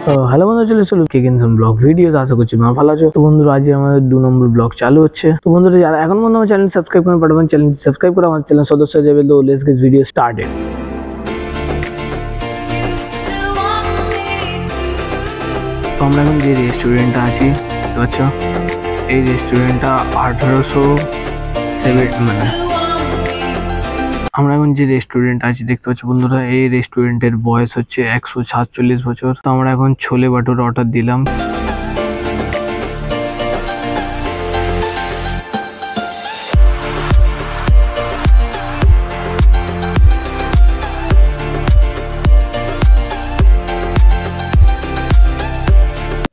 Hello বন্ধুরা, চলে চলো কেকেনসন ব্লগ ভিডিও। আশা করছি তোমরা ভালো আছো। তো বন্ধুরা, আজ আমাদের 2 নম্বর ব্লগ চালু হচ্ছে। তো বন্ধুরা, যারা এখন পর্যন্ত আমার চ্যানেল সাবস্ক্রাইব করে পাঠাবেন, চ্যানেলটি সাবস্ক্রাইব করে আমার চ্যানেল সদস্য হয়ে যাবে। তো লেটস গেট ভিডিও স্টার্টেড। তো আমরা এখন যে রেস্টুরেন্টটা আছি দেখতে পাচ্ছ, এই রেস্টুরেন্টটা 1807 মানে আমরা এখন যে রেস্টুরেন্ট আছি দেখতে পাচ্ছ বন্ধুরা, এই রেস্টুরেন্টের বয়স হচ্ছে 147 বছর। তো আমরা এখন ছোলে বাটুর অর্ডার দিলাম।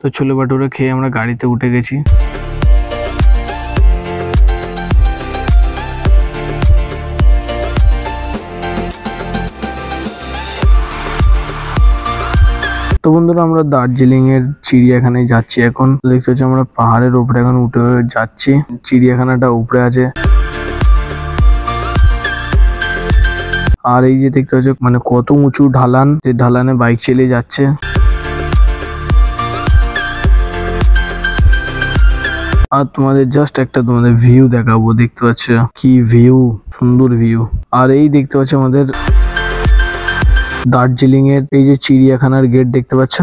তো ছোলে বাটুরে খেয়ে আমরা গাড়িতে উঠে গেছি। তো বন্ধুরা, আমরা দার্জিলিং এর চিড়িয়াখানায় যাচ্ছি এখন। দেখতে পাচ্ছি আমরা পাহাড়ের উপরে এখন উঠে যাচ্ছি। চিড়িয়াখানাটা উপরে আছে। আর এই যে দেখতে পাচ্ছ মানে কত উঁচু ঢালান, যে ঢালানে বাইক চালিয়ে যাচ্ছে। আর তোমাদের জাস্ট একটা তোমাদের ভিউ দেখাবো। দেখতে পাচ্ছ কি ভিউ, সুন্দর ভিউ। আর এই দেখতে পাচ্ছ আমাদের দার্জিলিং এর এই যে চিড়িয়াখানার গেট দেখতে পাচ্ছ।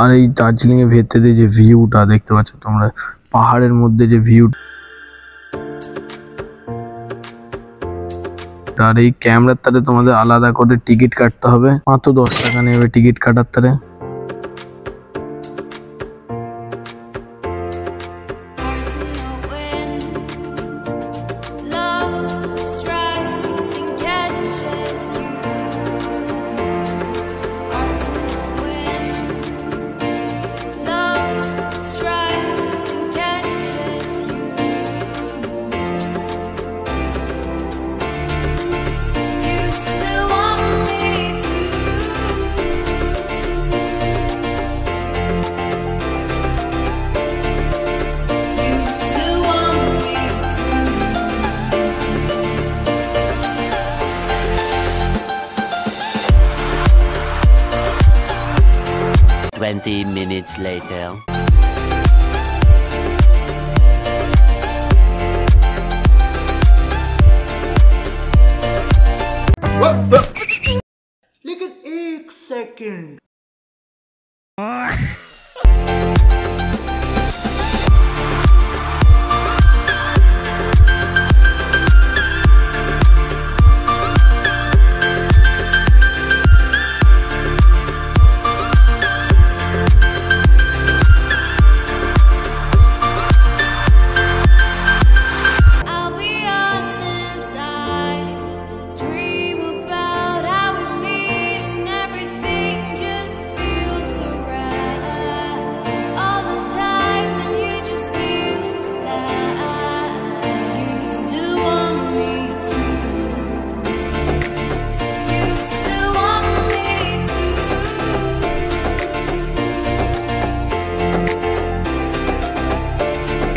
আর এই দার্জিলিং এর ভেতরে যে ভিউটা দেখতে পাচ্ছ তোমরা, পাহাড়ের মধ্যে যে ভিউ। আর এই ক্যামেরার তারে তোমাদের আলাদা করে টিকিট কাটতে হবে, মাত্র 10 টাকা নেবে টিকিট কাটার তারে। Twenty minutes later. लेकिन एक सेकंड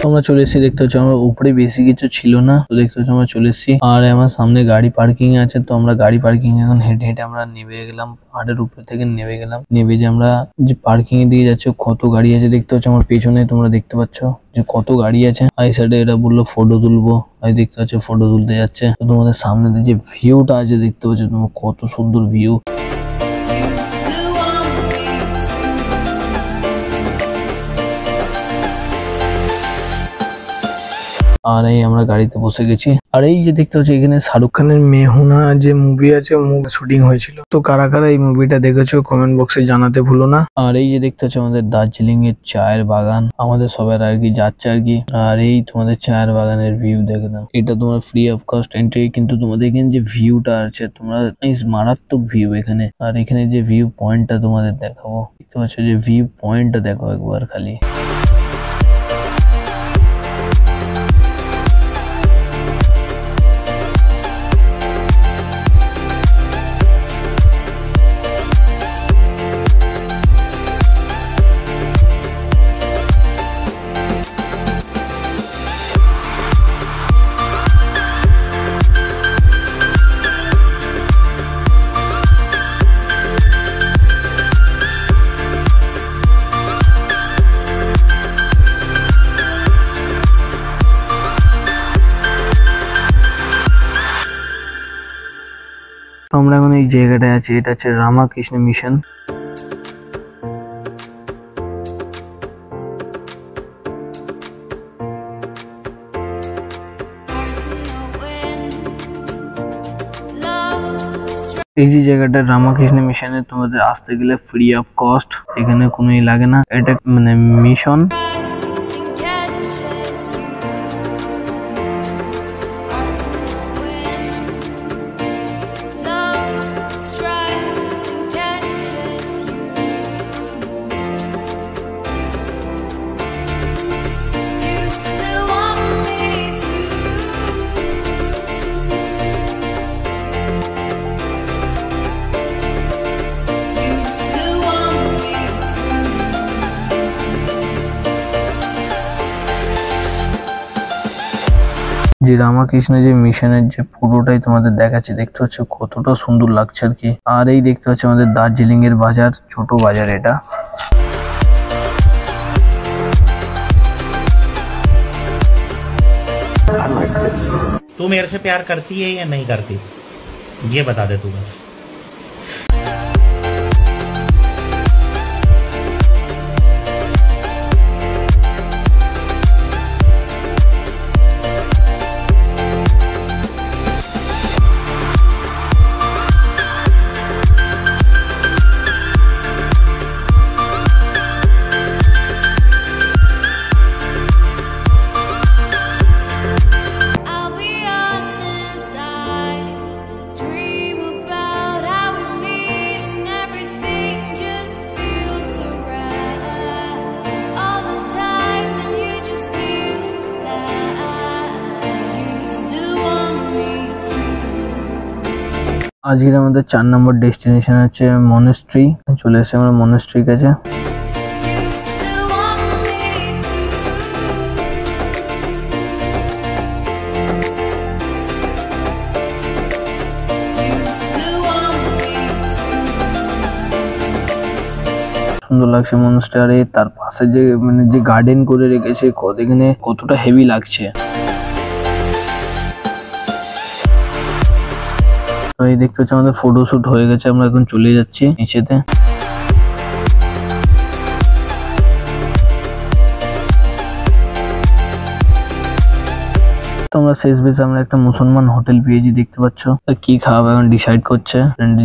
আমরা চলে এসেছি। দেখতে হচ্ছে আমরা উপরে বেশি কিছু ছিল না। তো দেখতে হচ্ছে আমরা চলে এসেছি। আর আমার সামনে গাড়ি পার্কিং আছে। তো আমরা গাড়ি পার্কিং এখন হেঁটে হেঁটে আমরা নেমে গেলাম, পাহাড়ের উপর থেকে নেমে গেলাম। নেমে যে আমরা যে পার্কিং এর দিকে যাচ্ছি, কত গাড়ি আছে দেখতে হচ্ছে আমার পেছনে, তোমরা দেখতে পাচ্ছ যে কত গাড়ি আছে। আর এই সাইডে এরা বললো ফটো তুলবো, আর দেখতে পাচ্ছ ফটো তুলতে যাচ্ছে। তো তোমাদের সামনে যে ভিউটা আছে দেখতে পাচ্ছ তোমার, কত সুন্দর ভিউ। আর এই আমরা গাড়িতে বসে গেছি। আর এই যে দেখতে পাচ্ছি এখানে শাহরুখ খানের মেহুনা যে মুভি আছে, মুভি শুটিং হয়েছিল। তো কারা কারা এই মুভিটা দেখেছো কমেন্ট বক্সে জানাতে ভুলো না। আর এই যে দেখতে পাচ্ছ আমাদের দার্জিলিং এর চায়ের বাগান, আমাদের সবার আর কি যাচ্ছে আর কি। আর এই তোমাদের চায়ের বাগানের ভিউ দেখে নাও। এটা তোমার ফ্রি অফ কস্ট এন্ট্রি, কিন্তু তোমাদের এখানে যে ভিউটা আছে তোমরা মারাত্মক ভিউ এখানে। আর এখানে যে ভিউ পয়েন্টটা তোমাদের দেখাবো, দেখতে পাচ্ছ যে ভিউ পয়েন্টটা দেখো একবার খালি। এই জায়গাটায় আছে, এটা হচ্ছে রামাকৃষ্ণ মিশন। এই যে জায়গাটা রামাকৃষ্ণ মিশনে তোমাদের আসতে গেলে ফ্রি অফ কস্ট, এখানে কোনোই লাগে না। এটা মানে মিশন। যে রামাকৃষ্ণ যে মিশনের যে পুরোটাই তোমাদের দেখাচ্ছে, দেখতে পাচ্ছ কতটা সুন্দর লাগছে আর কি। আর এই দেখতে পাচ্ছ আমাদের দার্জিলিং এর বাজার, ছোট বাজার এটা। तू मेरे से प्यार करती है या नहीं करती, ये बता दे तू बस। আজকের আমাদের 4 নম্বর ডেস্টিনেশন হচ্ছে মনেস্ট্রি। চলে এসেছি আমরা মনেস্ট্রির কাছে। সুন্দর লাগছে মনেস্ট্রি। আর তার পাশে যে মানে যে গার্ডেন করে রেখেছে, এখানে কতটা হেভি লাগছে। তো এই দেখতে হচ্ছে আমাদের ফটোশুট হয়ে গেছে, আমরা এখন চলে যাচ্ছি নিচেতে। তোমরা শেষ বেশে আমরা একটা মুসলমান হোটেল পেয়েছি, দেখতে পাচ্ছ। কি খাওয়াবে এখন ডিসাইড করছে।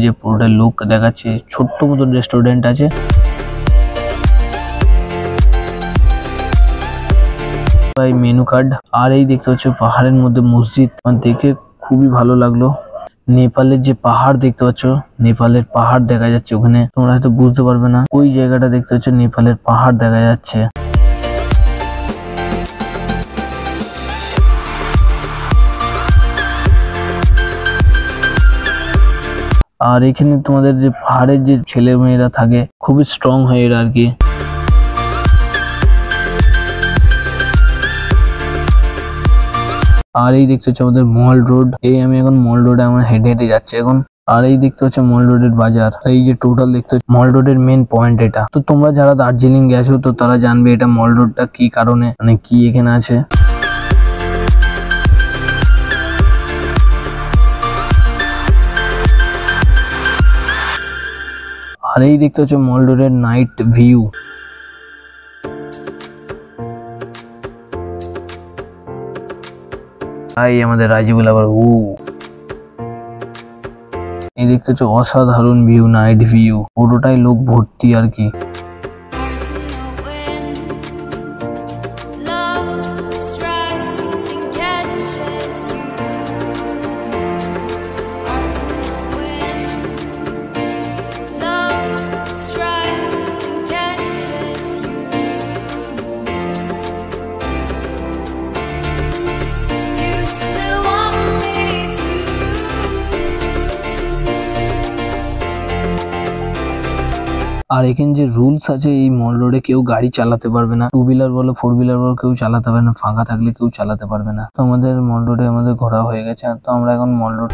যে পুরোটা লোক দেখাচ্ছে, ছোট্ট মতন রেস্টুরেন্ট আছে। Menu card. আর এই দেখতে হচ্ছে পাহাড়ের মধ্যে মসজিদ, দেখে খুবই ভালো লাগলো। নেপালের যে পাহাড় দেখতে পাচ্ছ, নেপালের পাহাড় দেখা যাচ্ছে ওখানে, তোমরা হয়তো বুঝতে পারবে না। ওই জায়গাটা দেখতে পাচ্ছ নেপালের পাহাড় দেখা যাচ্ছে। আর এখানে তোমাদের যে পাহাড়ের যে ছেলে মেয়েরা থাকে, খুবই স্ট্রং হয় এরা আর কি। আর এই দেখতে হচ্ছে আমাদের মল রোড। আমি এখন মল রোডে আমার হেঁটে হেঁটে যাচ্ছি এখন। আর এই দেখতে হচ্ছে মল রোডের বাজার। এই যে টোটাল দেখতে হচ্ছে মল রোডের মেন পয়েন্ট এটা। তো তোমরা যারা দার্জিলিং গেছো তো তারা জানবে এটা মল রোডটা কি কারণে, মানে কি এখানে আছে। আর এই দেখতে হচ্ছে মল রোডের নাইট ভিউ। আমাদের রাজীবুল আবার এই দেখতে হচ্ছে অসাধারণ ভিউ, নাইট ভিউ, পুরোটাই লোক ভর্তি আর কি। আর এখানে যে রুলস আছে, এই মল রোডে কেউ গাড়ি চালাতে পারবে না। 2 হুইলার বলো 4 হুইলার বলো কেউ চালাতে পারবে না, ফাঁকা থাকলে কেউ চালাতে পারবে না। তো আমাদের মল রোডে আমাদের ঘোরা হয়ে গেছে। তো আমরা এখন মল রোড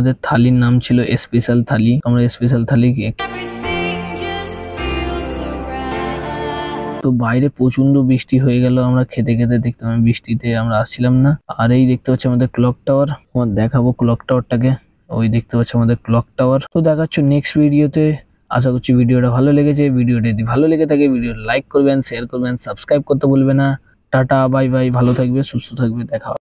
আমাদের থালির নাম ছিল স্পেশাল থালি। আমরা স্পেশাল থালি তো বাইরে প্রচন্ড বৃষ্টি হয়ে গেল, আমরা খেতে খেতে দেখতে পাই বৃষ্টিতে আমরা আসছিলাম না। আর এই দেখতে পাচ্ছি আমাদের ক্লক টাওয়ার, তোমার দেখাবো ক্লক টাওয়ারটাকে। ওই দেখতে পাচ্ছি আমাদের ক্লক টাওয়ার। তো দেখাচ্ছ নেক্সট ভিডিওতে। আশা করছি ভিডিওটা ভালো লেগেছে। ভিডিওটা যদি ভালো লেগে থাকে ভিডিওটা লাইক করবেন, শেয়ার করবেন, সাবস্ক্রাইব করতে ভুলবে না। টাটা, বাই বাই, ভালো থাকবে, সুস্থ থাকবে, দেখা হবে।